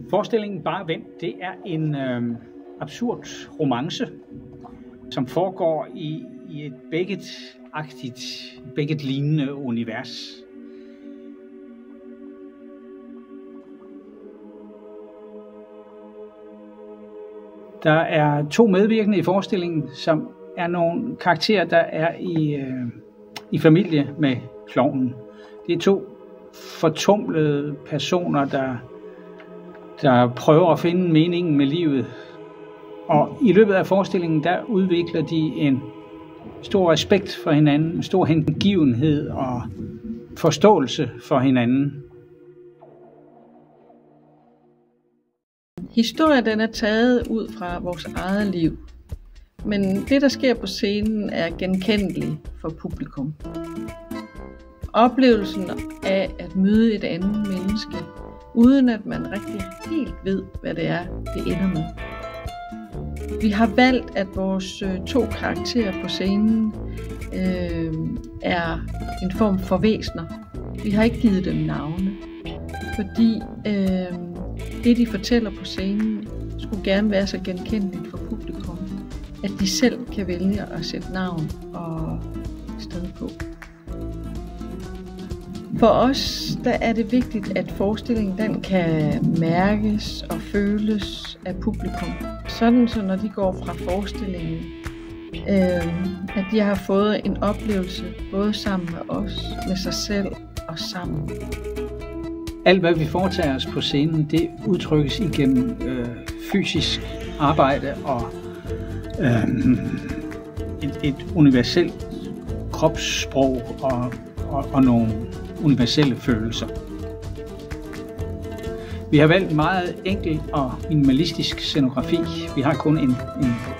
Forestillingen Bare Vent, det er en absurd romance, som foregår i et Beckett-lignende univers. Der er to medvirkende i forestillingen, som er nogle karakterer, der er i familie med klovnen. Det er to fortumlede personer, der prøver at finde meningen med livet. Og i løbet af forestillingen, der udvikler de en stor respekt for hinanden, en stor hengivenhed og forståelse for hinanden. Historien den er taget ud fra vores eget liv, men det, der sker på scenen, er genkendeligt for publikum. Oplevelsen af at møde et andet menneske, uden at man rigtig helt ved, hvad det er, det ender med. Vi har valgt, at vores to karakterer på scenen er en form for væsener. Vi har ikke givet dem navne, fordi det, de fortæller på scenen, skulle gerne være så genkendeligt for publikum, at de selv kan vælge at sætte navn og sted på. For os der er det vigtigt, at forestillingen den kan mærkes og føles af publikum. Sådan så når de går fra forestillingen, at de har fået en oplevelse både sammen med os, med sig selv og sammen. Alt hvad vi foretager os på scenen, det udtrykkes igennem fysisk arbejde og et universelt kropssprog og nogle universelle følelser. Vi har valgt meget enkel og minimalistisk scenografi. Vi har kun en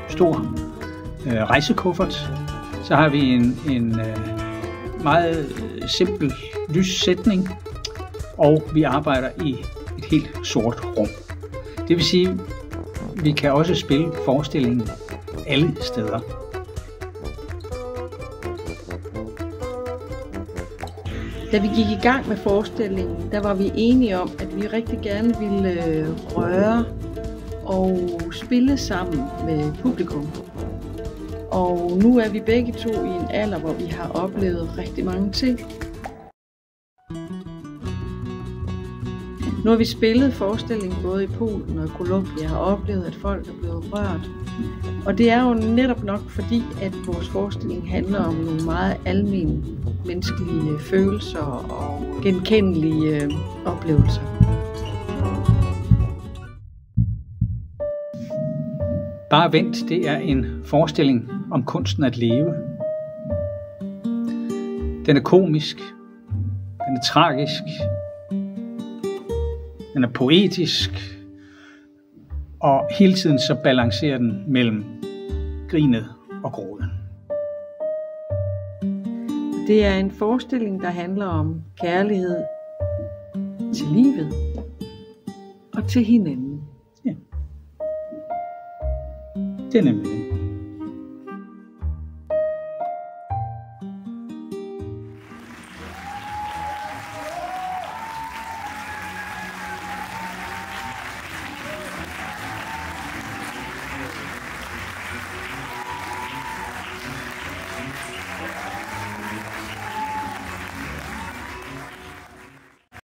stor rejsekuffert. Så har vi en meget simpel lyssætning, og vi arbejder i et helt sort rum. Det vil sige, at vi kan også spille forestillingen alle steder. Da vi gik i gang med forestillingen, der var vi enige om, at vi rigtig gerne ville røre og spille sammen med publikum. Og nu er vi begge to i en alder, hvor vi har oplevet rigtig mange ting. Nu har vi spillet forestillingen både i Polen og i Colombia og oplevet, at folk er blevet rørt. Og det er jo netop nok fordi, at vores forestilling handler om nogle meget almene menneskelige følelser og genkendelige oplevelser. Bare Vent, det er en forestilling om kunsten at leve. Den er komisk, den er tragisk, den er poetisk, og hele tiden så balancerer den mellem grinet og gråden. Det er en forestilling, der handler om kærlighed til livet og til hinanden. Ja. Det er nemlig det.